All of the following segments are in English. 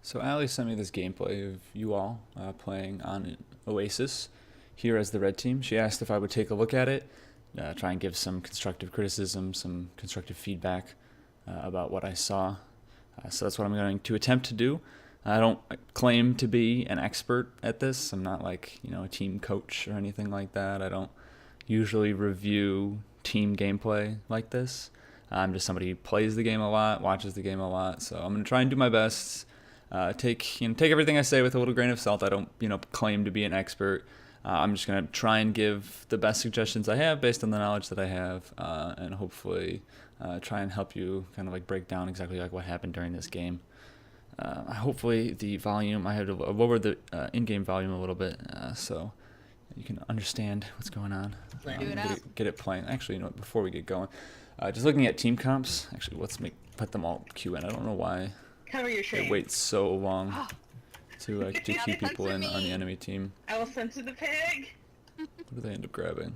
So Ali sent me this gameplay of you all playing on Oasis here as the red team. She asked if I would take a look at it, try and give some constructive criticism, some constructive feedback about what I saw. So that's what I'm going to attempt to do. I don't claim to be an expert at this. I'm not like, a team coach or anything like that. I don't usually review team gameplay like this. I'm just somebody who plays the game a lot, watches the game a lot. So I'm going to try and do my best. Take everything I say with a little grain of salt. I don't claim to be an expert. I'm just gonna try and give the best suggestions I have based on the knowledge that I have, and hopefully try and help you kind of like break down exactly like what happened during this game. Hopefully the volume, I had to lower the in-game volume a little bit so you can understand what's going on. Get it playing. Actually, before we get going, just looking at team comps. Actually, put them all queue in. I don't know why. Cover your shame. It waits so long to keep people in on the enemy team. I will censor the pig. What do they end up grabbing?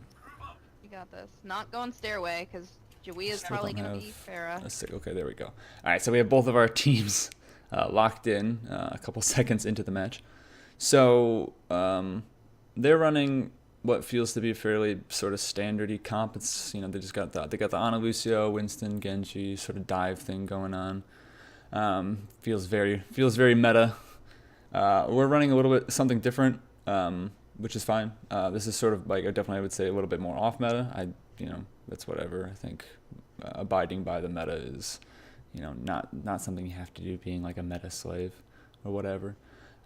You got this. Not going stairway, because Joey is probably going to be Farah. Okay, there we go. Alright, so we have both of our teams locked in a couple seconds into the match. So, they're running what feels to be a fairly sort of standardy comp. It's, they just got the Ana Lucio, Winston, Genji sort of dive thing going on. Feels very meta. We're running a little bit something different, which is fine. This is sort of like, I would say a little bit more off meta. That's whatever. I think abiding by the meta is, not something you have to do, being like a meta slave or whatever.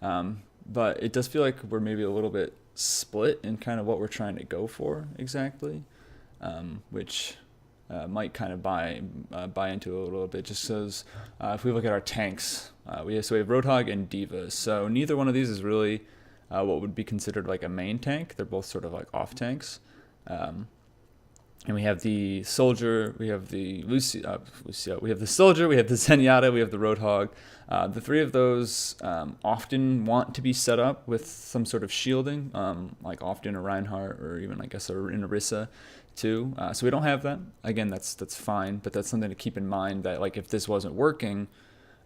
But it does feel like we're maybe a little bit split in kind of what we're trying to go for exactly, which might kind of buy into it a little bit, just because if we look at our tanks, we have Roadhog and D.Va. So neither one of these is really what would be considered like a main tank. They're both sort of like off tanks. And we have the Soldier, we have the Lucio, we have the Soldier, we have the Zenyatta, we have the Roadhog. The three of those often want to be set up with some sort of shielding, like often a Reinhardt or even I guess an Arisa too. So we don't have that. Again, that's fine, but that's something to keep in mind that like if this wasn't working,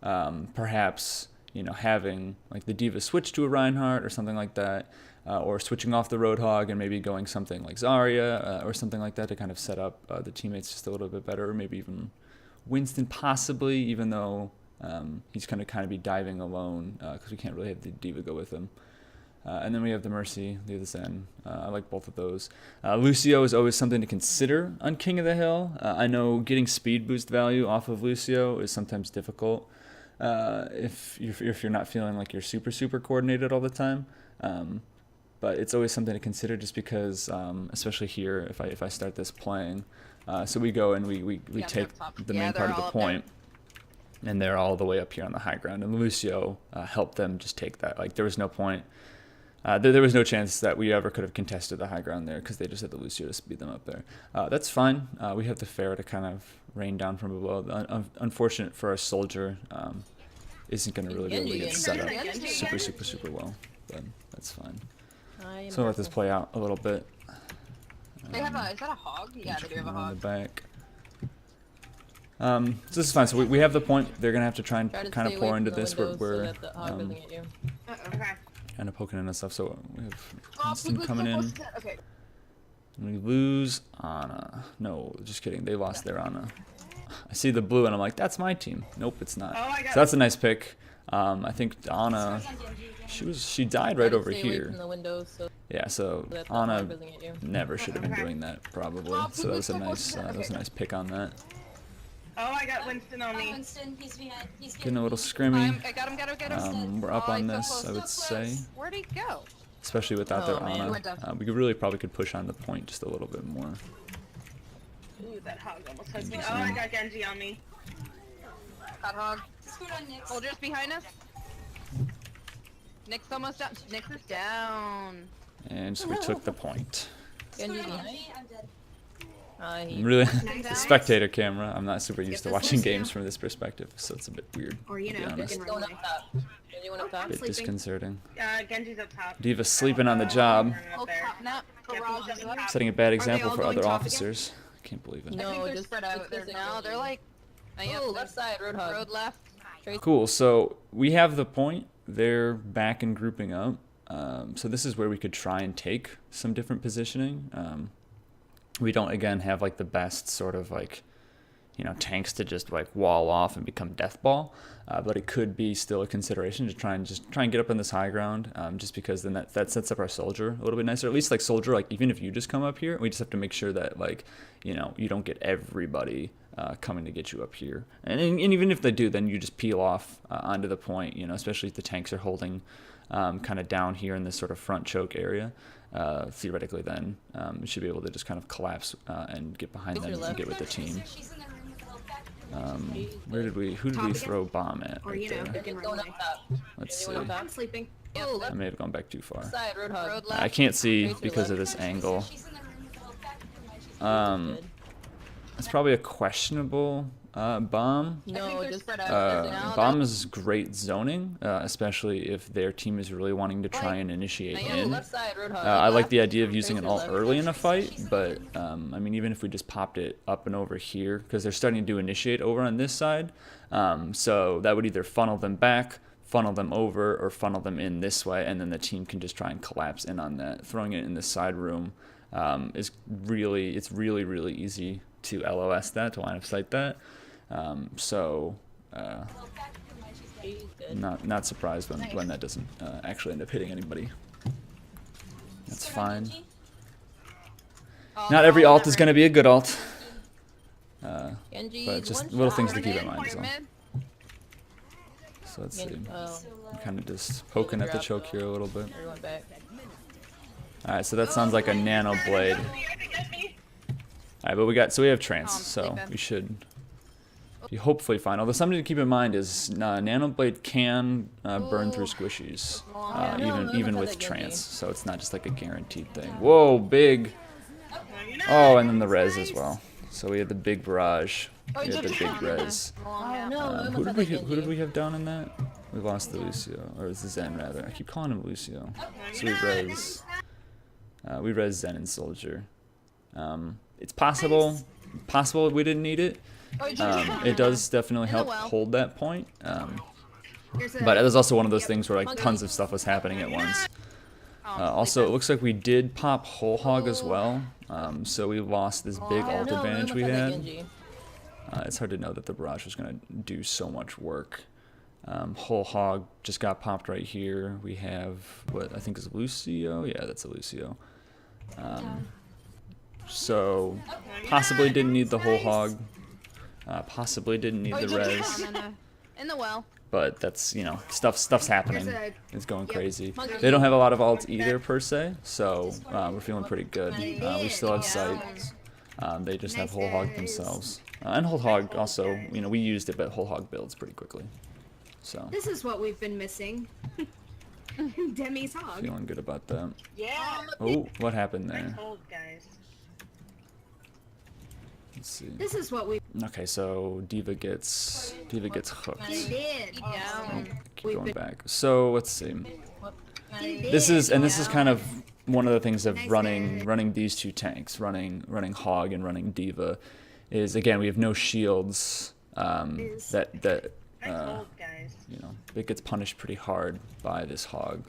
perhaps having like the D.Va switch to a Reinhardt or something like that, or switching off the Roadhog and maybe going something like Zarya or something like that to kind of set up the teammates just a little bit better, or maybe even Winston possibly, even though he's going to kind of be diving alone because we can't really have the D.Va go with him. And then we have the Mercy, the other Zen. I like both of those. Lucio is always something to consider on King of the Hill. I know getting speed boost value off of Lucio is sometimes difficult if you're not feeling like you're super coordinated all the time. But it's always something to consider just because, especially here, if I start this playing, so we go and we take the main part of the point, and they're all the way up here on the high ground, and Lucio helped them just take that. Like there was no point. There was no chance that we ever could have contested the high ground there because they just had the Lucio to speed them up there. That's fine. We have the Pharah to kind of rain down from below. Unfortunate for our Soldier, isn't going to really be able to get set up super well, but that's fine. So I'll let this play out a little bit. They have is that a hog? Yeah, they do have a hog. On the back. So this is fine. So we have the point. They're going to have to try and kind of pour into this. We're kind of poking in and stuff. So we have Winston coming in. Okay. And we lose Ana. No, just kidding. They lost their Ana. I see the blue and I'm like, that's my team. Nope, it's not. So that's a nice pick. I think Ana, she died right over here. Yeah, so Ana never should have been doing that probably. So that was a nice pick on that. Oh, I got Winston on me. Getting a little scrimmy. I got him. We're up on this, I would say. Where'd he go? Especially without their Ana. We probably could push on the point just a little bit more. Ooh, that hog almost has me. Oh, I got Genji on me. Hot hog. Soldiers behind us. Nick's almost down. Nick is down. And so we took the point. Genji's behind. Really, the spectator camera. I'm not super used to watching games from this perspective, so it's a bit weird. Or to be honest. A bit disconcerting. Genji's up top. D.Va sleeping on the job, Up setting a bad example for other officers. I can't believe it. No, just spread out there now. They're like, Oh, left side, Roadhog. road left. Cool, so we have the point. They're back and grouping up. So this is where we could try and take some different positioning. We don't, again, have like the best sort of like, you know, tanks to just like wall off and become death ball. But it could be still a consideration to try and get up on this high ground, just because then that sets up our soldier a little bit nicer. At least like soldier, like even if you just come up here, we just have to make sure that like, you know, you don't get everybody coming to get you up here. And even if they do, then you just peel off onto the point, you know, especially if the tanks are holding kind of down here in this sort of front choke area. Theoretically then you should be able to just kind of collapse and get behind them and get with the team. Who did we throw bomb at right there? Let's see. I'm sleeping. I may have gone back too far. Road left. I can't see because of this angle. It's probably a questionable bomb. No, just spread out. Bomb is great zoning, especially if their team is really wanting to try and initiate in. I like the idea of using it all early in a fight, but I mean, even if we just popped it up and over here, because they're starting to initiate over on this side, so that would either funnel them back, funnel them over, or funnel them in this way, and then the team can just try and collapse in on that. Throwing it in the side room it's really easy to LOS that, to line of sight that. Not surprised when that doesn't actually end up hitting anybody. That's fine. Not every alt is going to be a good alt, but just little things to keep in mind as well. So let's see. I'm kind of just poking at the choke here a little bit. Alright, so that sounds like a nano blade. Alright, but we have trance, so we should be hopefully fine. Although something to keep in mind is nano blade can burn through squishies, even with trance. So it's not just like a guaranteed thing. Whoa, big! Oh, and then the res as well. So we had the big barrage. We had the big res. Who did we have down in that? We lost the Lucio, or it's the Zen rather. I keep calling him Lucio. So we res Zen and Soldier. It's possible we didn't need it. It does definitely help hold that point. But it was also one of those things where like tons of stuff was happening at once. Also, it looks like we did pop whole hog as well. So we lost this big ult advantage we had. It's hard to know that the barrage was going to do so much work. Whole hog just got popped right here. We have what I think is Lucio. Yeah, that's a Lucio. So possibly didn't need the whole hog. Possibly didn't need the res. In the well. But that's, you know, stuff's happening. It's going crazy. They don't have a lot of ults either per se, so we're feeling pretty good. We still have sight. They just have whole hog themselves. And whole hog also, you know, we used it, but whole hog builds pretty quickly. So this is what we've been missing. Demi's hog. Feeling good about that. Yeah. Oh, what happened there? Cold, guys. Let's see. This is what we. Okay, so Diva gets hooked. He did. Yeah. Keep going back. So let's see. This is kind of one of the things of running these two tanks, running Hog and running Diva, is again we have no shields. That you know, it gets punished pretty hard by this Hog.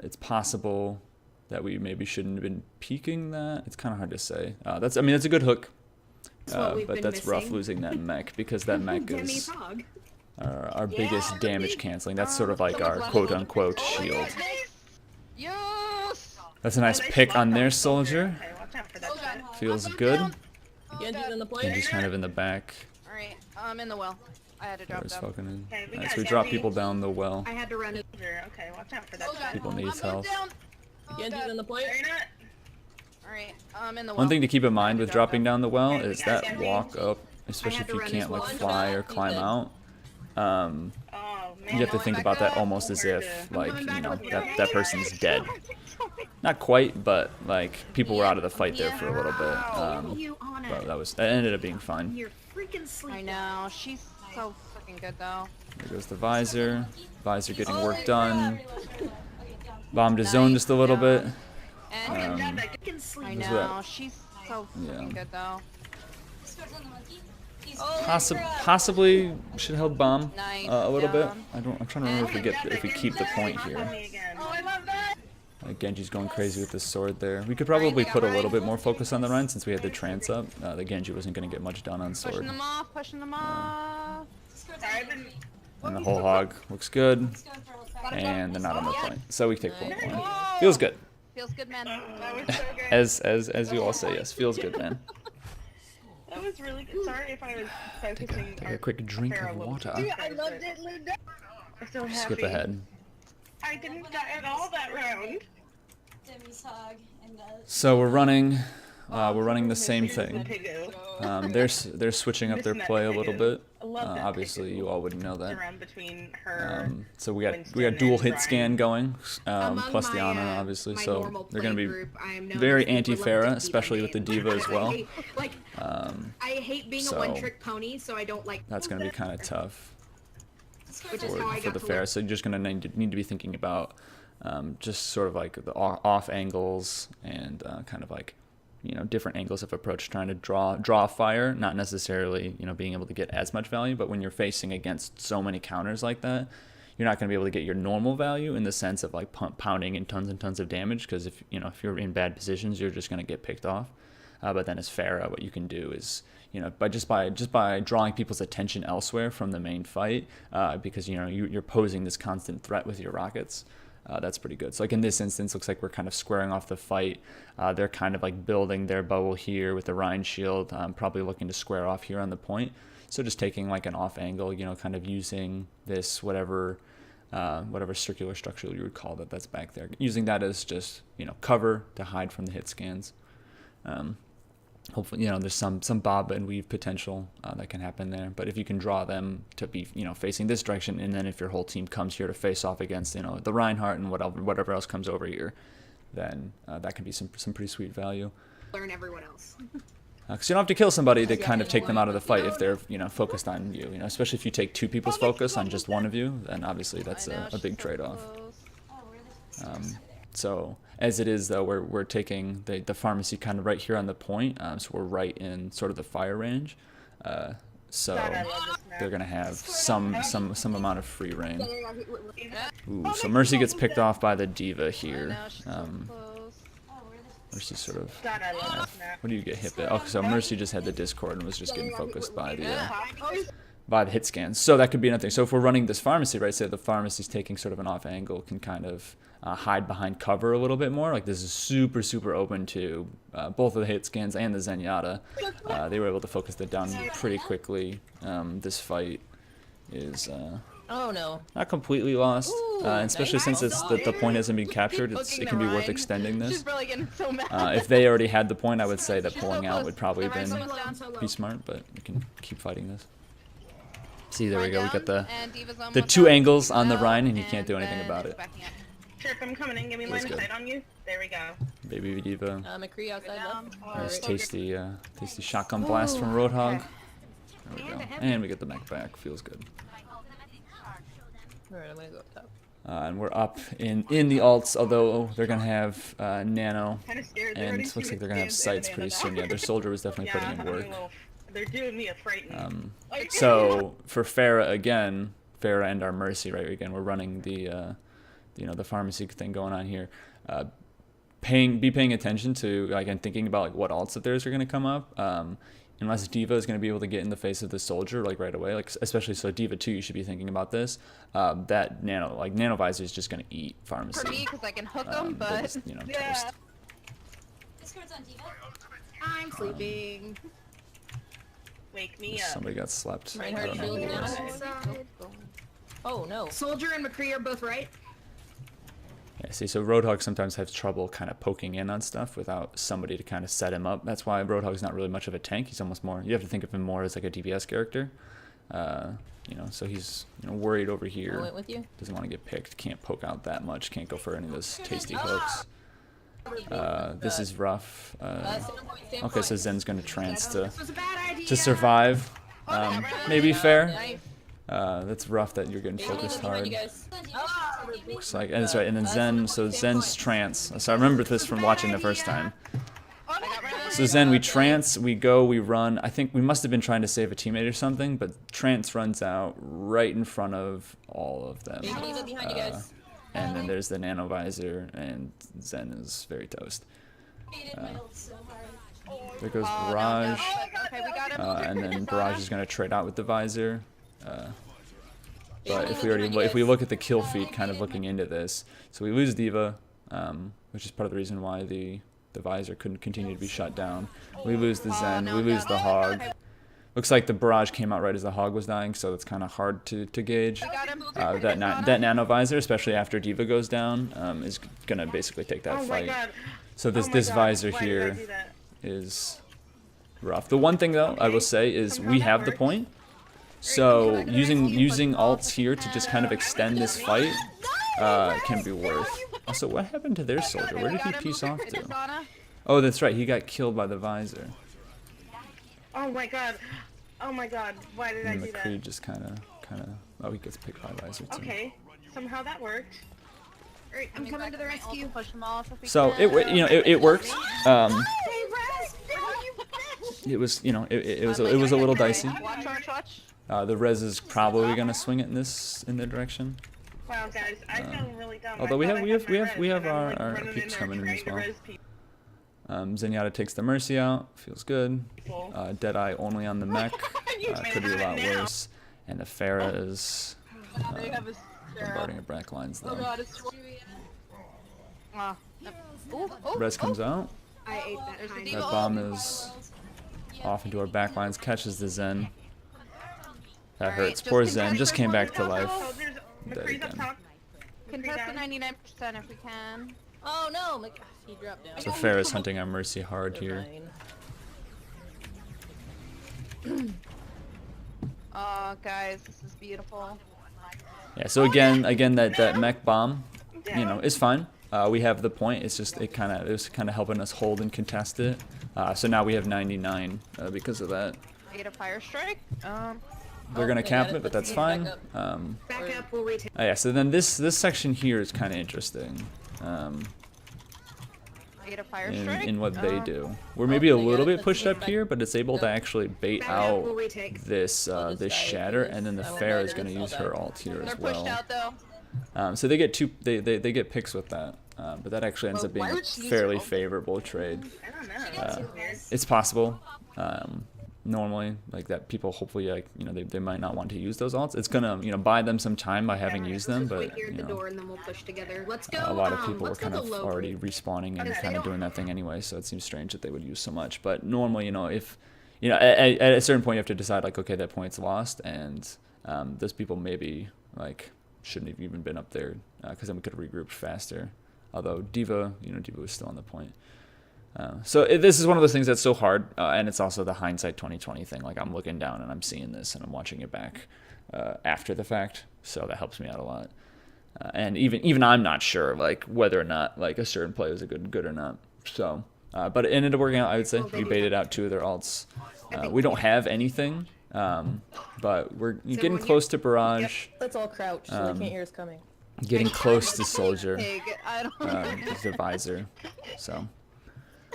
It's possible that we maybe shouldn't have been peeking that. It's kind of hard to say. That's a good hook, but that's rough losing that mech, because that mech is our biggest damage canceling. That's sort of like our quote-unquote shield. Yes. That's a nice pick on their soldier. Feels good. Genji's kind of in the back. Alright, I'm in the well. I had to drop There's down. fucking in. Alright, so we drop people down the well. I had to run it. Okay, watch out for that. People need health. Genji's in the plate. Alright, I'm in the well. One thing to keep in mind with dropping down the well is that walk up, especially if you can't like fly or climb out. You have to think about that almost as if like, you know, that person's dead. Not quite, but like people were out of the fight there for a little bit. But that ended up being fine. I know, she's so freaking good though. There goes the visor. Visor getting work done. Bombed his zone just a little bit. I know, she's so freaking good though. Possibly should held bomb Nice, a little bit. down. I'm trying to remember if we keep the point here. Me again. Oh, I love that. Genji's going crazy with this sword there. We could probably put a little bit more focus on the Rhine since we had the trance up. The Genji wasn't going to get much done on sword. Pushing them off, pushing them off. I've been. And the whole hog looks good. And they're not on the point. So we take point one. Feels good. Feels good, man. That was so good. As you all say, yes. Feels good, man. That was really good. Sorry if I was focusing. Take a quick drink of water. Dude, I loved it, Linda. I'm so happy. Skip ahead. I didn't die at all that round. Demi's hog and So we're running the same Here's the thing. piggo. They're switching up their Missing that play a little piggo. bit. I love that Obviously, piggo. you all would know that. Around between her. So we got Winston dual and hit Ryan. scan going, Among plus the my, Ana obviously. my So normal they're gonna play be group, I am known very as the anti-Pharah, reluctant especially with the main. diva as well. I hate being so a one-trick pony, so I don't like. That's gonna be kind of tough Which is how I for got the to Pharah. look. So you're just gonna need to be thinking about just sort of like the off angles and kind of like different angles of approach, trying to draw fire, not necessarily being able to get as much value, but when you're facing against so many counters like that, you're not going to be able to get your normal value in the sense of like pounding in tons and tons of damage, because if you're in bad positions, you're just going to get picked off. But then as Pharah, what you can do is by drawing people's attention elsewhere from the main fight, because you're posing this constant threat with your rockets. That's pretty good. So like in this instance, looks like we're kind of squaring off the fight. They're kind of like building their bubble here with the Rhine shield, probably looking to square off here on the point. So just taking like an off angle, kind of using this whatever circular structure you would call that's back there, using that as just cover to hide from the hit scans. Hopefully, there's some bob and weave potential that can happen there. But if you can draw them to be, facing this direction, and then if your whole team comes here to face off against, the Reinhardt and whatever else comes over here, then that can be some pretty sweet value. Learn everyone else. Because you don't have to kill somebody to kind of take them out of the fight if they're, focused on you. Especially if you take two people's focus on just one of you, then obviously that's a big trade-off. So as it is though, we're taking the pharmacy kind of right here on the point, so we're right in sort of the fire range. So God, I love this map. they're gonna have some amount of free reign. Ooh, so Mercy gets picked off by the diva here. Mercy's sort of. God, I love this map. What do you get hit by? Oh, so Mercy just had the Discord and was just getting focused by the hit scans. So that could be another thing. So if we're running this pharmacy, right, say the pharmacy's taking sort of an off angle, can kind of hide behind cover a little bit more. Like this is super open to both of the hit scans and the Zenyatta. They were able to focus that down pretty quickly. This fight is oh no. not completely lost, and especially since the point hasn't been captured. It can be worth Rhine. extending this. She's probably getting so mad. If they already had the point, I would say that pulling out would probably have Rhine's been almost down, so low. be smart, but we can keep fighting this. See, there we go. We got Down, the and Diva's the almost two down. angles on the Out, Rhine, and you can't do anything then about it's it. backing up. Sure, if I'm coming in, give me line of good. sight on you. There we go. Baby Diva. McCree outside left. Nice tasty shotgun blast from Roadhog. There we go. And we get the mech back. Feels good. Alright, I'm gonna go up top. And we're up in the alts, although they're going to have Nano, Kind of scared. and it looks like they're going to have sights pretty soon. Yeah, their soldier was definitely putting in work. They're doing me a frighten. So for Pharah again, Pharah and our Mercy, right? Again, we're running the the pharmacy thing going on here. Be paying attention to again thinking about like what alts of theirs are going to come up. Unless Diva is going to be able to get in the face of the soldier like right away, like especially so Diva 2, you should be thinking about this. That Nano Visor is just going to eat pharmacy. For me, because I can hook them, They're but just, toast. Discord's on Diva. I'm sleeping. Wake me up. Somebody got slept. I Reinhardt don't know who shield it down. was. Oh no. Soldier and McCree are both right. Yeah, see, so Roadhog sometimes has trouble kind of poking in on stuff without somebody to kind of set him up. That's why Roadhog's not really much of a tank. He's almost more, you have to think of him more as like a DPS character. So he's worried over I here. went with you. Doesn't want to get picked. Can't poke out that much. Can't go for any of those tasty hooks. This is rough. Okay, so Zen's going to trance This was a bad idea. to survive. Maybe fair. nice. That's rough that you're getting focused hard. You guys. Looks like, and that's right. And then Zen, so Zen's trance. So I remember this from watching the first time. I got rid of So So Zen, we trance, we go, we run. I think we must have been trying to save a teammate or something, but trance runs out right in front of all of them. Big D.Va behind you guys. And then there's the nano visor, and Zen is very toast. There goes Oh, no, Barrage, no. Okay, we got him. and then Barrage is going to trade out with the visor. But if we behind you if we guys. look at the kill feed, kind of looking into this, so we lose D.Va, which is part of the reason why the visor couldn't continue to be shut down. We lose the Zen, no, we lose no. the Hog. Looks like the Barrage came out right as the Hog was dying, so it's kind of hard to gauge. We got him. That nano visor, especially after D.Va goes down, is gonna basically take that Oh my fight. god. So this Oh my this God, visor why did I here do that? is rough. The one thing though I will say is Somehow we that have the works. point. So using alts here to just kind of extend this fight can be worth. Also, what happened to their soldier? Where did he piece off to? Oh, that's right. He got killed by the visor. Oh my god. Oh my god. Why did I And do that? McCree just kind of. Oh, he gets picked by visor too. Okay. Somehow that worked. Alright, I'm coming to the rescue. Push them off if we So can. it worked. Hey, Raz! No, you bitch! It was it was a little dicey. Watch. The res is probably gonna swing it in their direction. Wow, guys, I feel really dumb. although we I have- thought we I have- had we my have- we res, have and I'm, our- like, our running peeps in there coming in trying as to well. res people. Zenyatta takes the Mercy out. Feels good. Deadeye only on the mech. Could be a lot worse. And the Pharah is They have a bombarding at back lines though. it's. Ooh, Res comes out. I ate that There's the hind. D.Va. That bomb is off into our back lines. Catches the Zen. That hurts. just Poor contest Zen just came back to for life. Oh, there's Dead McCree's up again. top. Contest the down. 99% if we can. Oh no, he dropped down. So Pharah's hunting our Mercy hard here. Fine. Oh, guys, this is beautiful. Yeah. So again that mech bomb, is fine. We have the point. It's just it was kind of helping us hold and contest it. So now we have 99 because of that. Get a fire strike. They're gonna they cap got it, it. but that's Back fine. up. Back up, we'll retake. Yeah. So then this section here is kind of interesting. Get a fire strike. In what they do. We're maybe a they got little it. bit pushed Let's up back- here, but it's able to actually bait Back up, we'll out retake. this I'll just this die shatter, if and then the I won't Pharah die is to going to this, use I'll her die. ult here They're as pushed well. out though. So they get they get picks with that, but that actually ends Well, up being why a would she use fairly her ult? favorable trade. I don't know. It's possible. Normally, like that, people hopefully they might not want to use those ults. It's gonna buy them some time by having used them, Just wait but here at the door and then we'll push together. Let's go. a lot of people were let's go kind the of low already route. respawning and Okay, kind they of don't- doing that thing anyway, so it seems strange that they would use so much. But normally, if at a certain point you have to decide like, okay, that point's lost, and those people maybe like shouldn't have even been up there because then we could have regrouped faster. Although D.Va was still on the point. So this is one of those things that's so hard, and it's also the hindsight 2020 thing. Like I'm looking down and I'm seeing this and I'm watching it back after the fact, so that helps me out a lot. And even I'm not sure like whether or not like a certain play was a good or not. So, but it ended up working out. I would say we baited out 2 of their alts. We don't have anything, but we're getting close to Barrage, Let's all crouch so they can't hear us coming. getting close to Soldier, Pig. I don't. the visor. So.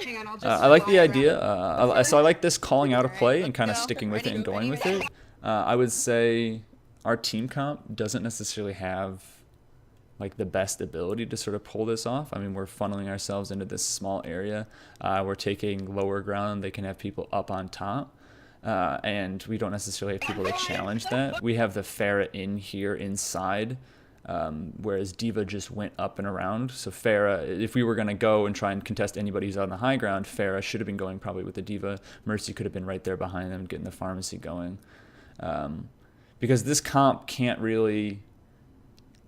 Hang on, I'll just I like the fly idea. around. So I like this calling out a play and kind of Go. sticking with it Ready, and going with ready, it. I would say our team comp doesn't necessarily have like the best ability to sort of pull this off. I mean, we're funneling ourselves into this small area. We're taking lower ground. They can have people up on top. And we don't necessarily have people to challenge that. We have the Pharah in here inside. Whereas D.Va just went up and around. So Pharah, if we were going to go and try and contest anybody who's on the high ground, Pharah should have been going probably with the D.Va. Mercy could have been right there behind them, getting the pharmacy going. Because this comp can't really,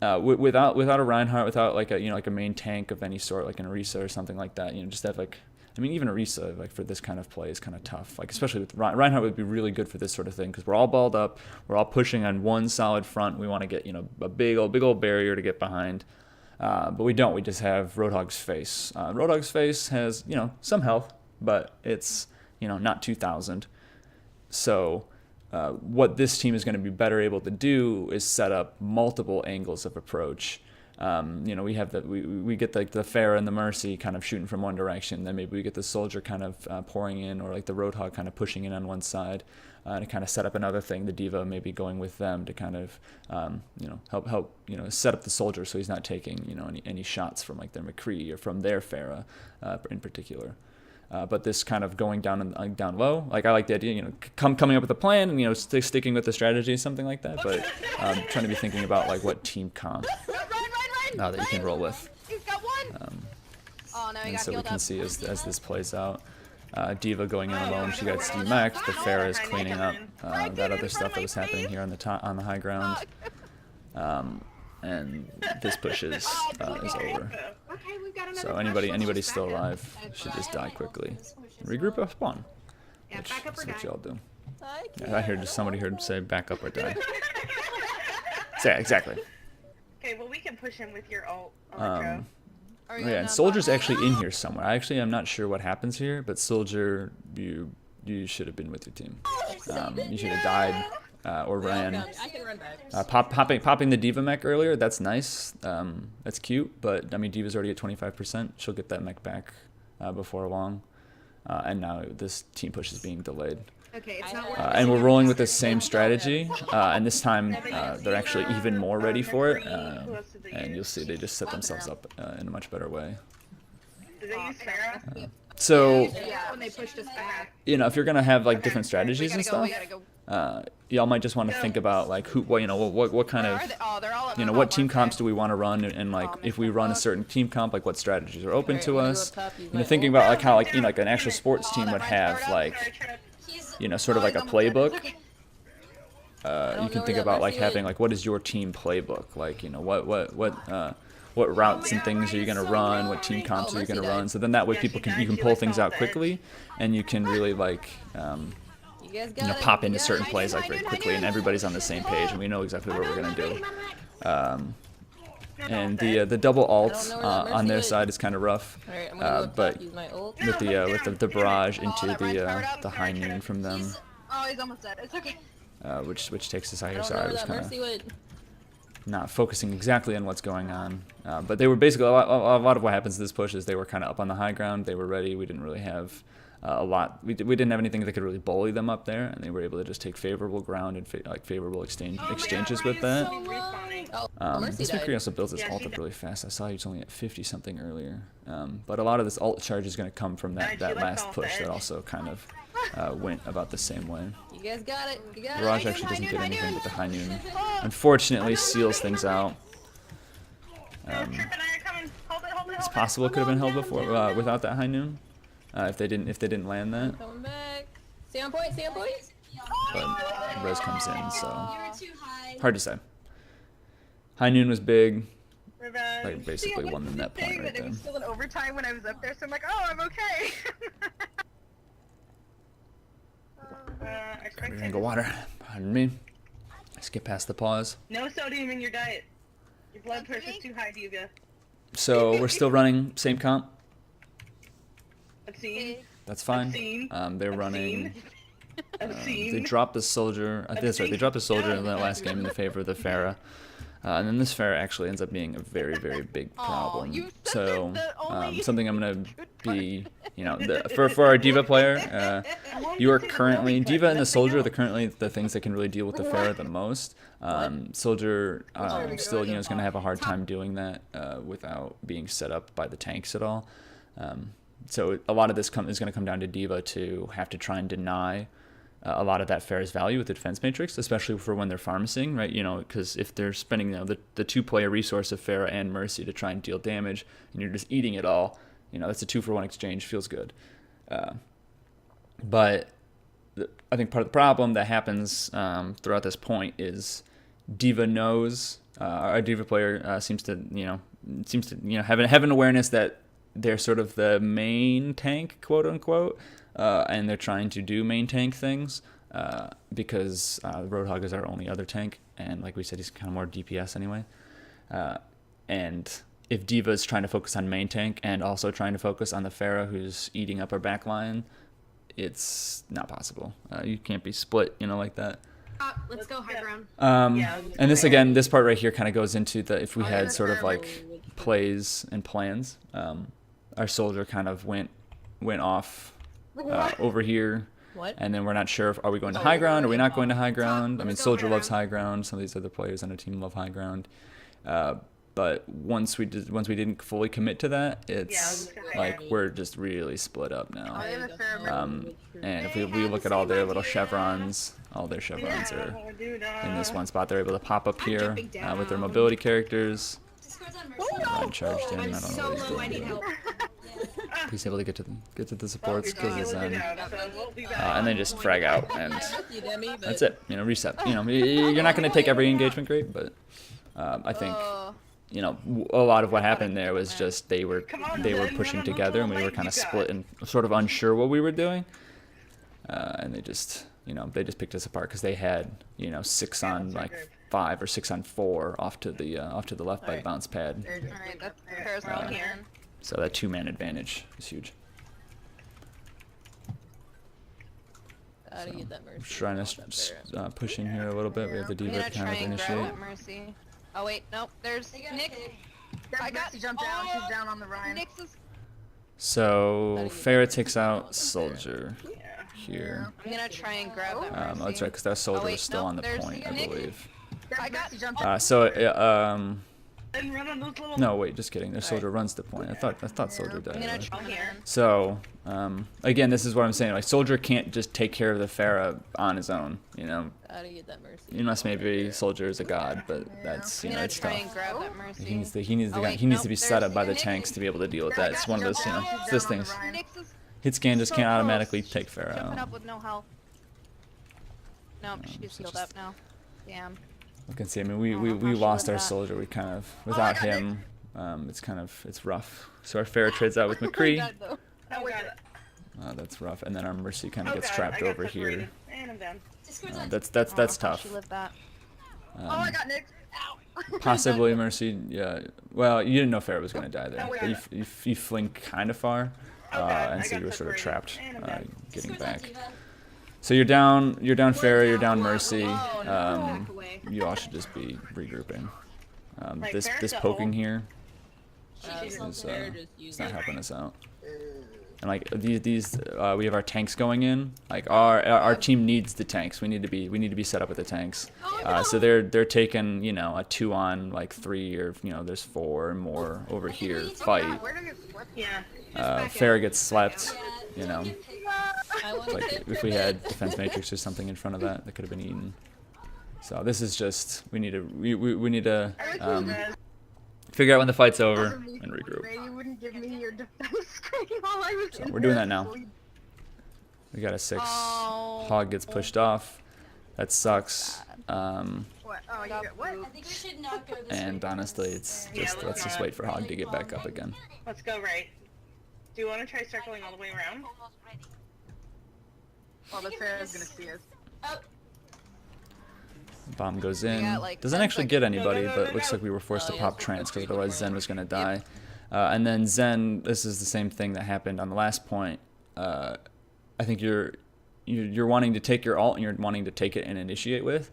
without a Reinhardt, without like a main tank of any sort, like an Arisa or something like that, just have like, I mean, even Arisa, like for this kind of play is kind of tough. Like especially with Reinhardt would be really good for this sort of thing because we're all balled up, we're all pushing on one solid front. We want to get a big old barrier to get behind, but we don't. We just have Roadhog's face. Roadhog's face has some health, but it's not 2,000. So what this team is going to be better able to do is set up multiple angles of approach. we have we get like the Pharah and the Mercy kind of shooting from one direction, then maybe we get the Soldier kind of pouring in, or like the Roadhog kind of pushing in on one side, to kind of set up another thing. The D.Va maybe going with them to kind of help set up the Soldier so he's not taking any shots from like their McCree or from their Pharah in particular. But this kind of going down low, like I like the idea, coming up with a plan and sticking with the strategy, something like that. But trying to be thinking about like what team comp that you can roll with. He's got one. Oh no, he And got so we healed can up. see as this plays out. D.Va going in alone, she got demeched. The Pharah is cleaning up that other stuff that was happening here on the high ground. And this push is over. Okay, we've got another So push. anybody still alive should just die quickly. Regroup up spawn. Yeah, Which back up or is what die. y'all do. I Yeah, I heard somebody heard say back up or die. Yeah, exactly. Okay, well we can push him with your ult, Electro. Are we Yeah, going and down Soldier's bottom? actually in here somewhere. I'm not sure what happens here, but Soldier, you should have been with your team. You should have died or ran. I can run back. Popping the D.Va mech earlier, that's nice. That's cute, but I mean D.Va's already at 25%. She'll get that mech back before long. And now this team push is being delayed. Okay, it's not working. And we're rolling with the same strategy, and this time they're actually even more ready for it. And you'll see they just set themselves up in a much better way. Did they use Pharah? So, Yeah, when they pushed us back. if you're gonna have like different We strategies gotta and go. stuff, We gotta go. y'all might just want to think about like what kind Where of are they? Oh, they're all up what top, team aren't comps they? do we want to run, and like if we run a certain team comp, like what strategies are open Alright, to I'm gonna go us. up top, use my Thinking ult. about like how like an actual sports team would have like sort of like a playbook. You can think about like having like what is your team playbook, like what routes and things are you gonna run, what team comps are you gonna run, so then that way you can pull things out quickly, and you can really like You guys got it. pop You into got certain it. plays like very quickly, and everybody's on the same page, and we know exactly what we're gonna do. And the double alt I don't know where that on their Mercy is. side is kind of rough, Alright, I'm gonna go up but top, use my ult. with the barrage into that Ryan's powered up. the high noon from them, Oh, he's almost dead. It's okay. which takes us out I here. don't know Sorry, I where was that kind Mercy of went. not focusing exactly on what's going on, but they were basically a lot of what happens to this push is they were kind of up on the high ground. They were ready. We didn't really have a lot. We didn't have anything that could really bully them up there, and they were able to just take favorable ground and favorable exchanges with that. Oh, Mercy This died. McCree also builds his Yeah, ult she up really fast. I saw he was only at 50 something earlier, but a lot of this ult charge is going to come from that She left last off push the that edge. also kind of went about the same way. You guys got it. You got Barrage it. actually doesn't get anything, but the high noon unfortunately seals things out. It's possible it could have been held before without that high noon, if they didn't land that, Coming back. Stay on point. Stay on point. but Res comes in, so hard to say. High noon was big. Like, basically won them that point right It was there. still in overtime when I was up there, so I'm like, oh, I'm okay. Grab your drink of water. Pardon me. Skip past the pause. No sodium in your diet. Your blood pressure's too high, Diva. So we're still running same comp. Obscene. That's fine. Obscene. They're running. Obscene. They dropped the soldier. That's right. They dropped the soldier in that last game in the favor of the Pharah. And then this Pharah actually ends up being a very, very big problem. you said So the only something I'm gonna be, for our D.Va player, you are currently D.Va and the soldier are currently the things that can really deal with the Pharah the most. Soldier still is gonna have a hard time doing that without being set up by the tanks at all. So a lot of this is going to come down to D.Va to have to try and deny a lot of that Pharah's value with the defense matrix, especially for when they're pharmacing, right? Because if they're spending the two-player resource of Pharah and Mercy to try and deal damage, and you're just eating it all, that's a 2-for-1 exchange, feels good. But I think part of the problem that happens throughout this point is D.Va knows, our D.Va player seems to have an awareness that they're sort of the main tank, quote unquote, and they're trying to do main tank things because Roadhog is our only other tank, and like we said, he's kind of more DPS anyway. And if D.Va is trying to focus on main tank and also trying to focus on the Pharah who's eating up our backline, it's not possible. You can't be split, like that. Let's go high ground. And this again, this part right here kind of goes into the if we had sort of like plays and plans. Our soldier kind of went off over here. What? And then we're not sure if are we going to high ground, are we not going to high ground? I mean, soldier loves high ground. Some of these other players on our team love high ground. But once we didn't fully commit to that, it's like we're just really split up now. And if we look at all their little chevrons, all their chevrons are in this one spot. They're able to pop up here with their mobility characters. Ryan charged in. I don't know what he's doing. He's able to get to the supports, kills his Zen, and then just frag out, and that's it. You know, reset. You know, you're not going to take every engagement great, but I think you know a lot of what happened there was just they were pushing together, and we were kind of split and sort of unsure what we were doing, and they just picked us apart because they had 6 on like 5 or 6 on 4 off to the left by the bounce pad. Alright, that's the Parasol here. So that 2-man advantage is huge. Gotta get that Mercy. Trying to push in here a little bit. We have the I'm Diva gonna kind try of and grab initiate. that Mercy. Oh wait, nope, there's Nick. I got jumped down. She's down on the Rhine. Nick's is... So Farah takes out Soldier here. I'm gonna try and grab that Mercy. Oh, that's right, because that Soldier wait, was still nope, on the there's point, I Nick. believe. I got... And run on those little... No, wait, just kidding. Their Soldier runs the point. I thought Soldier died. I'm gonna Already. try here. So, again, this is what I'm saying. Like, Soldier can't just take care of the Farah on his own. Gotta get that Mercy. Unless maybe Soldier is a god, but that's I'm gonna it's try tough. and grab that Mercy. He needs Oh, wait, to nope, be set up by the there's tanks Nick. to be able to deal with that. It's one of those, it's this things. Nick's is Hit scan just so can't close. automatically take Farah Jumping out. up with no health. Nope, she's so healed just- up now. Damn. You can see. I mean, I we don't know how she lost lived our that. Soldier. We kind of without him. It's rough. So our Farah trades out with McCree. Oh, we got it. That's rough. And then our Mercy kind of Oh, gets God, trapped I got over here. separated. And I'm down. That's I don't know how tough. She lived that. got Nick. Ow. Possibly Mercy. Yeah. Well, you didn't know Farah was going to die there. Oh, we But got you fling kind of far, God, and I so got you were sort of separated. trapped And I'm down. getting back. So you're down Farah, you're down Mercy. You all should just be regrouping. Right, This Farah's at poking home. here They're is just it's using not helping us out. And like these we have our tanks going in. Like our team needs the tanks. We need to be set up with the tanks. So they're taking a 2 on like 3 or there's 4 and more over here fight. Yeah. Farah gets slept. I want Like if we had defense matrix or something in front of that could have been eaten. So this is just we need to figure out when the fight's over and regroup. You wouldn't give me your defense screen while I was So we're doing that now. We got a 6. Oh. Hog gets pushed off. That sucks. What? Oh, you got what? I think we should not go this And way. honestly, it's just let's just wait for Hog to get back up again. Let's go right. Do you want to try circling all the way around? Well, the Farah's gonna see us. Oh, Bomb goes We in. got, like, Doesn't 10 actually get anybody, No, no, no, but no, it looks no. like we were forced to yeah, pop it's trance because okay. otherwise Zen was going to die. And then Zen, this is the same thing that happened on the last point. I think you're wanting to take your ult and you're wanting to take it and initiate with.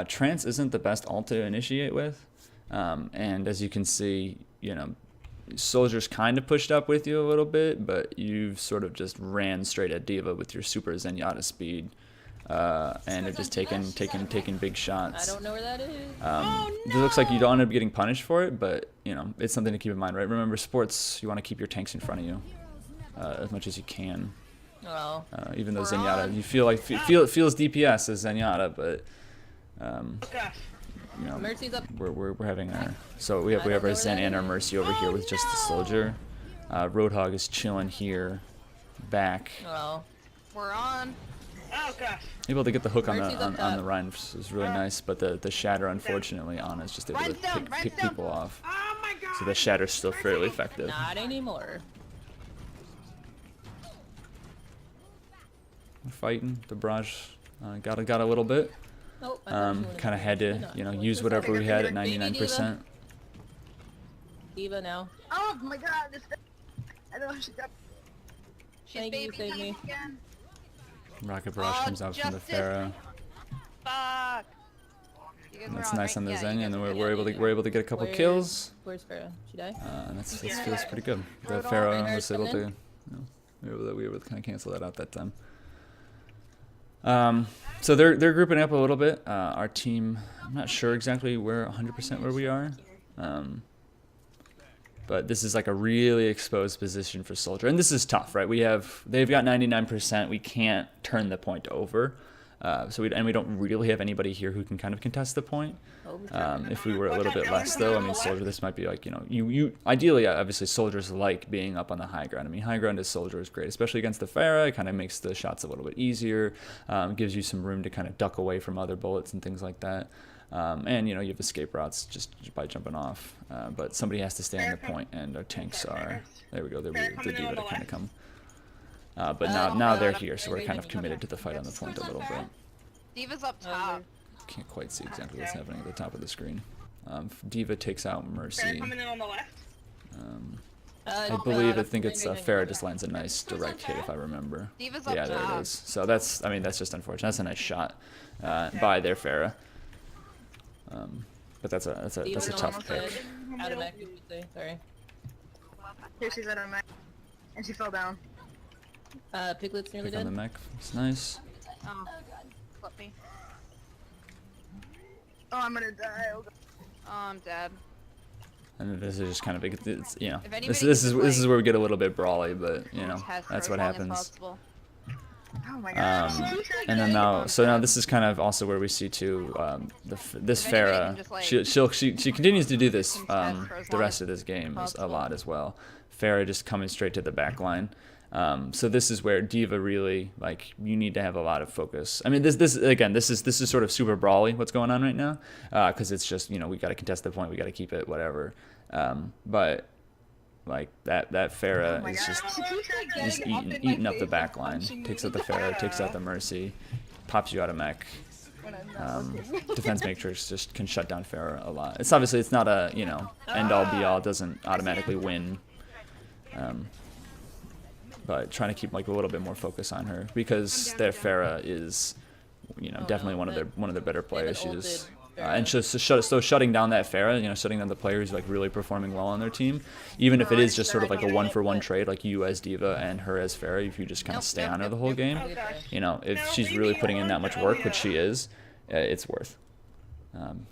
Trance isn't the best ult to initiate with. And as you can see, Soldier's kind of pushed up with you a little bit, but you've sort of just ran straight at Diva with your super Zenyatta speed. And have just taken big I shots. don't know where that is. It looks like you don't end up getting punished for it, but it's something to keep in mind, right? Remember, sports, you want to keep your tanks in front of you as much as you can. Well, Even though We're Zenyatta, on. you feel it feels DPS as Zenyatta, but Oh gosh. Mercy's up. we're having our we have our Zen and our Mercy over here with just the Soldier. Roadhog is chilling here, back. Well, We're on. Oh gosh. Able to get the hook on Mercy's up the top. Rhine is really nice, but the Shatter unfortunately on is just able to Rhine's down, Rhine's pick down. people off. Oh my god. So the Shatter's still fairly effective. not anymore. We're fighting. The barrage got a little bit. Oh, I thought she would've Kind of been had to enough. use whatever we had at 99%. Diva now. Oh my god. This... I don't know. She got... She's Thank you, baby save me. again. Rocket barrage comes out from the Justice. Pharah. Fuck. You guys That's were on, nice right? on the Yeah, Zen, you and guys then were we're good. able to get a couple kills. Where's Farah? She died? And that feels pretty good. The Pharaoh was able to, we were able to kind of cancel that out that time. So they're grouping up a little bit. Our team, I'm not sure exactly where 100% where we are. But this is like a really exposed position for Soldier, and this is tough, right? They've got 99%. We can't turn the point over, we don't really have anybody here who can kind of contest the point. If we were a little bit less, though, I mean, Soldier, this might be like, you ideally, obviously, Soldiers like being up on the high ground. I mean, high ground as Soldier is great, especially against the Pharah. It kind of makes the shots a little bit easier, gives you some room to kind of duck away from other bullets and things like that. And you have escape routes just by jumping off, but somebody has to stay on the point, and our tanks are there. We go. They're the Diva to kind of come, but now they're here, so we're kind of committed to the fight on the point a little bit. Diva's up top. Can't quite see exactly what's happening at the top of the screen. Diva takes out Mercy. Coming in on the left. I think it's Farah just lands a nice direct hit, if I remember. Diva's up Yeah, there top. it is. So that's just unfortunate. That's a nice shot by their Farah. But that's a tough pick. Out of mech, you should say. Sorry. Here she's at her mech. And she fell down. Piglet's nearly Pick on the dead. mech. It's nice. Oh, flip me. Oh, I'm gonna die. Oh, Oh, I'm dead. And this is just kind of big. It's, If anybody this could is just, this is like, where we get a little bit brawly, but Test for that's as what long as happens. possible. oh my gosh. And then now this is kind of also where we see too this If anybody Farah. can just, like, She continues to do this contest for as the long rest as of this game a possible. lot as well. Farah just coming straight to the back line. So this is where Diva really, like, you need to have a lot of focus. I mean, this is sort of super brawly what's going on right now, because it's just, we got to contest the point, we got to keep it, whatever. But like that Farah my is God. just She keeps, like, is getting up in my eating up the face back and line. punching Takes me. out the Farah, takes out the Mercy, pops you out of mech. When I'm not looking. Defense matrix just can shut down Farah a lot. It's obviously it's not a end all be all. It doesn't automatically win. But trying to keep like a little bit more focus on her because their Farah is, definitely one of the better players. She's and just shutting down that Farah, shutting down the players like really performing well on their team, even if it is just sort of like a 1-for-1 trade, like you as Diva and her as Farah. If you just kind of stay on her the whole game, if she's really putting in that much work, which she is, it's worth.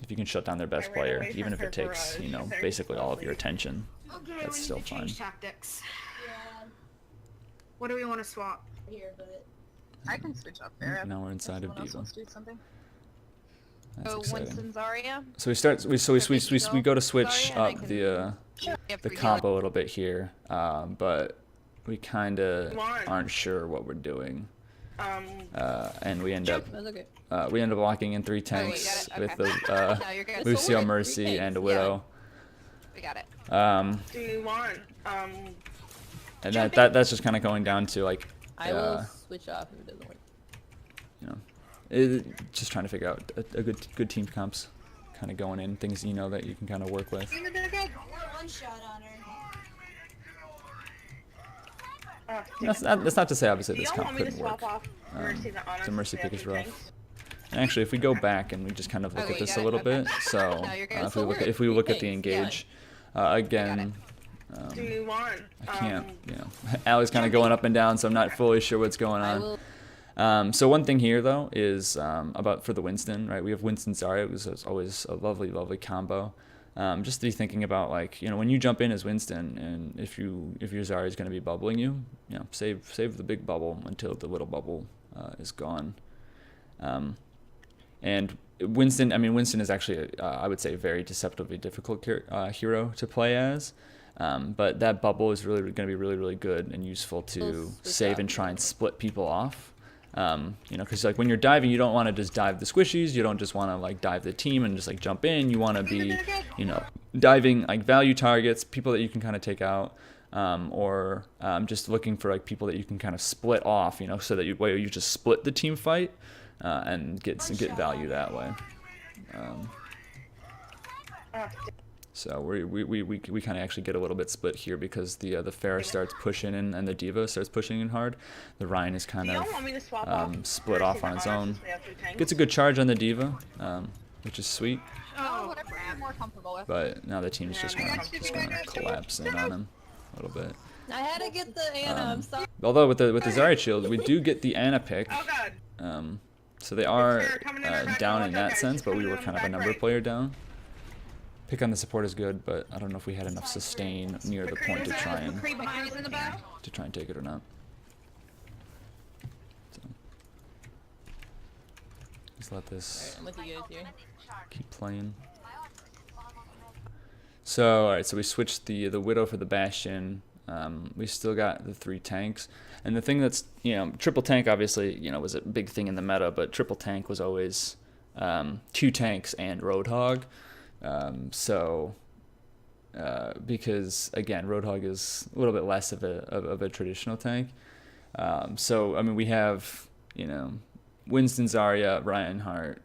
If you can shut down their best player, even if it takes basically all of your attention, Okay, that's we still need to fine. change tactics. What do we want to swap? Here, but I can switch up there. Now we're inside of Someone else Diva. wants to do something. That's Oh, exciting. Winston Zarya. So we go to switch Sorry, up and I the You have the free combo a little bit here, but we kind of Why? aren't sure what we're doing, Um, and we end up that's okay. locking in 3 Oh, you tanks got it? with Okay. the No, you're good. Lucio, weird. Mercy, 3 and a tanks, Widow. We got it. do you want, And that's just kind of going down to like I will switch off if it doesn't work. just trying to figure out a good team comps, kind of going in things that you can kind of work with. One shot on her. That's not to say obviously do this y'all comp want me to couldn't swap work. off Mercy to Honor The Mercy since pick we is have rough. tanks? And actually, if we go back and we just kind of look Okay, at you this got a it, little okay. bit, so No, you're good. if So we look we're if we look at the three things, engage, again, Do you want, I can't, Allie's kind of going up and down, so I'm not fully sure what's going I on. will. So one thing here though is for the Winston, right? We have Winston Zarya, which is always a lovely combo. Just to be thinking about like when you jump in as Winston, and if your Zarya is going to be bubbling you, save the big bubble until the little bubble is gone. And Winston is actually I would say a very deceptively difficult hero to play as. But that bubble is really going to be really good and useful to save and try and split people off. Because like when you're diving, you don't want to just dive the squishies. You don't just want to like dive the team and just like jump in. You want to be, diving like value targets, people that you can kind of take out, or just looking for like people that you can kind of split off. So that you just split the team fight and get value that way. So we kind of actually get a little bit split here because the Pharah starts pushing in and the D.Va starts pushing in hard. The Ryan is kind Do y'all of want me to swap off? split Or off is on it its Aris own. since we have 3 tanks? Gets a good charge on the D.Va, which is sweet. Oh, whatever you're more comfortable with. But now the team's just Yeah, gonna collapse in on him a little bit. I had to get the Anna. I'm sorry. Although with the Zarya shield, we do get the Ana pick. Oh god. So they are They're coming in our back down right. in Watch out, that guys. sense, She's but we coming were in kind on of a the number back player down. Pick on the support is good, but I don't know if we had enough sustain near the point to try and Behind in the back. take it or not. So, just let this I'm with you guys here. keep playing. So alright, so we switched the Widow for the Bastion. We still got the 3 tanks, and the thing that's triple tank obviously was a big thing in the meta, but triple tank was always 2 tanks and Roadhog. Because again, Roadhog is a little bit less of a traditional tank. So I mean, we have Winston, Zarya, Reinhardt.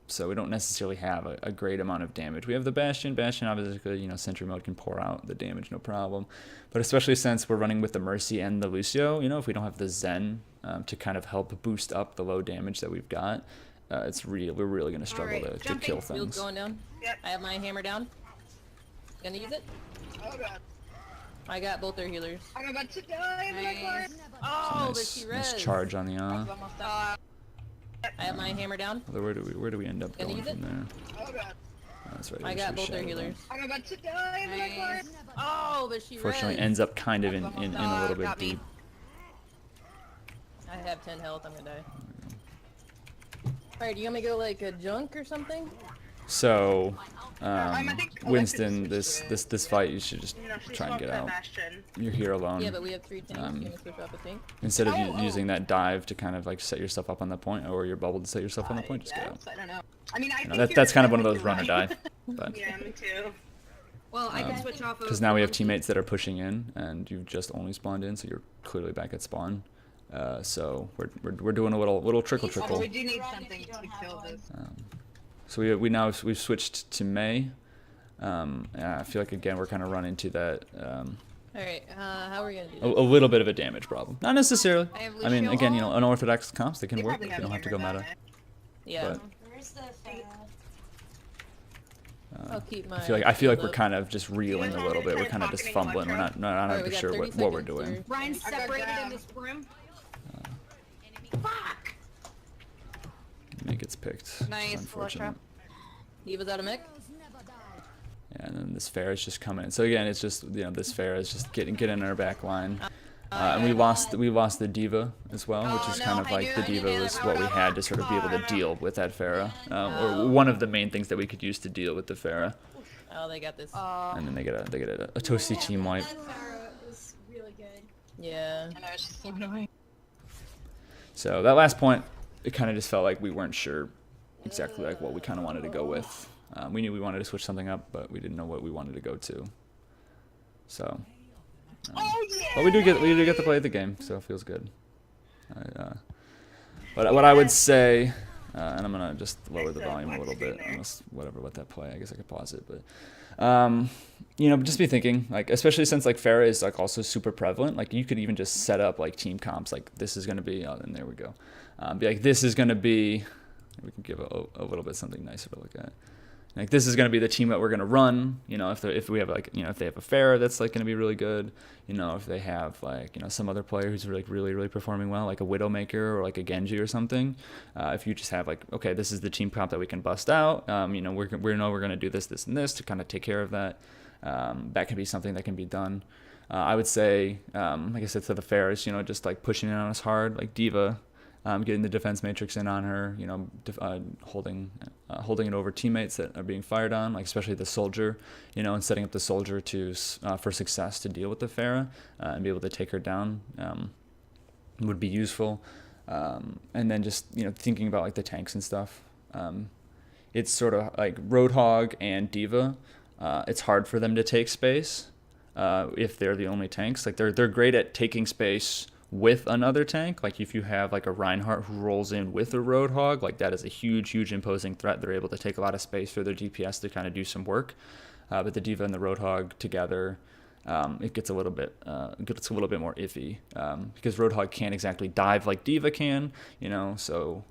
So we don't necessarily have a great amount of damage. We have the Bastion. Bastion obviously, Sentry Mode can pour out the damage, no problem. But especially since we're running with the Mercy and the Lucio, if we don't have the Zen to kind of help boost up the low damage that we've got, we're really going to struggle to kill Field's things. going down. Yep. I have my hammer down. Gonna use it. Oh god. I got both their healers. I'm about to die. Nice. Oh, but Nice, she nice res. charge on the Almost done. I have my hammer down. Although where do we end up Gonna going use it? from there? Oh god. Oh, that's right. I we got should both their shadow them. healers. I'm about to die. Nice. Oh, but she Unfortunately, res. ends up kind of in a little bit got me. deep. I have 10 health. I'm gonna die. Alright, do you want me to go like a junk or something? So, I think Winston, Alexis this fight, you should just she try and swapped get that out. Bastion. You're here alone. Yeah, but we have 3 tanks. You gonna switch off a tank? Instead of using that dive to kind of like set yourself up on the point, or your bubble to set yourself on the I point, just get out. guess, I don't know. I mean, I think That's kind of one of you're those run or right. die. But Yeah, me too. Well, I can switch off of. because now we have teammates that are pushing in, and you've just only spawned in, so you're clearly back at spawn. So we're doing a little trickle. Although we do need something to kill this. So we've switched to May. And I feel like again we're kind of running into that Alright, how are we gonna do a this? little bit of a damage problem. Not necessarily. I have I mean, Lucio again, ult. unorthodox comps they can They work. probably You have don't have to hammer go meta. down. Yeah. But Where's the Pharah? I'll keep my. I feel like we're up. kind of just reeling a little bit. We're kind of just fumbling. We're not Alright, we 100% got sure 30 what we're seconds doing. to- Ryan's I got separated down. in this room. May gets picked. Nice, Unfortunate. Diva's out of mech. Yeah, and then this Pharah is just coming in. So again, it's just this Pharah is just getting in our back line. And we lost the D.Va as well, which is no, kind of I like the knew D.Va it. was what we had to sort of be able to deal with that Pharah, or one of the main things that we could use to deal with the Pharah. Oh, they got this. And then they get a toasty team wipe. That Pharah was really good. Yeah. I know, it's just so annoying. So that last point, it kind of just felt like we weren't sure exactly like what we kind of wanted to go with. We knew we wanted to switch something up, but we didn't know what we wanted to go to. So, but we do get to play the game, so it feels good. But what I would say, and I'm gonna just lower the volume a little bit, unless whatever, let that play. I guess I could pause it, but just be thinking, like, especially since like Pharah is like also super prevalent. Like you could even just set up like team comps, like this is gonna be, and there we go. Be like this is gonna be. We can give a little bit something nicer to look at. Like this is going to be the team that we're going to run. If we have like if they have a Pharah that's like going to be really good. If they have like some other player who's like really performing well, like a Widowmaker or like a Genji or something. If you just have like, okay, this is the team comp that we can bust out. We know we're going to do this and this to kind of take care of that. That can be something that can be done. I would say, like I said, to the Pharahs, just like pushing in on us hard, like D.Va. Getting the defense matrix in on her, holding it over teammates that are being fired on, like especially the soldier, and setting up the soldier to for success to deal with the Pharah and be able to take her down would be useful. And then just thinking about like the tanks and stuff. It's sort of like Roadhog and D.Va. It's hard for them to take space if they're the only tanks. Like they're great at taking space with another tank. Like if you have like a Reinhardt who rolls in with a Roadhog, like that is a huge imposing threat. They're able to take a lot of space for their DPS to kind of do some work. But the D.Va and the Roadhog together, it gets a little bit more iffy, because Roadhog can't exactly dive like D.Va can, you know. So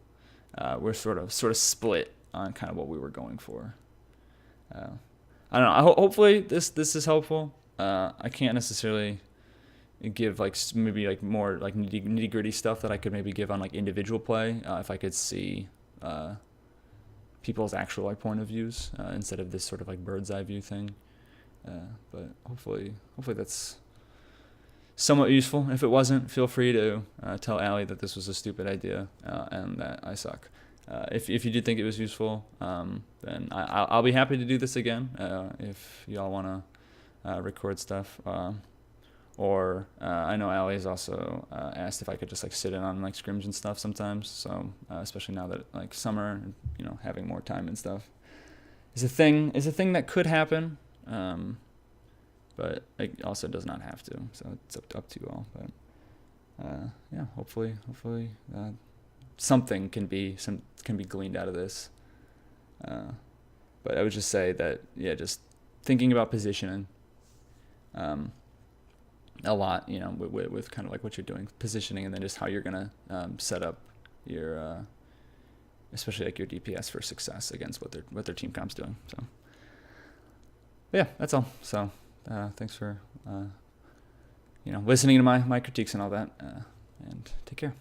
we're sort of split on kind of what we were going for. I don't know. Hopefully this is helpful. I can't necessarily give like maybe like more like nitty gritty stuff that I could maybe give on like individual play, if I could see people's actual like point of views, instead of this sort of like bird's eye view thing. But hopefully that's somewhat useful. If it wasn't, feel free to tell Allie that this was a stupid idea, and that I suck. If you did think it was useful, then I'll be happy to do this again, if y'all want to record stuff. Or I know Allie's also asked if I could just like sit in on like scrims and stuff sometimes. So especially now that like summer, you know, having more time and stuff is a thing that could happen. But it also does not have to. So it's up to you all. But yeah, hopefully something can be gleaned out of this. But I would just say that, yeah, just thinking about positioning a lot, you know, with kind of like what you're doing, positioning, and then just how you're gonna set up your especially like your DPS for success against what their team comp's doing. So yeah, that's all. So thanks for listening to my critiques and all that, and take care.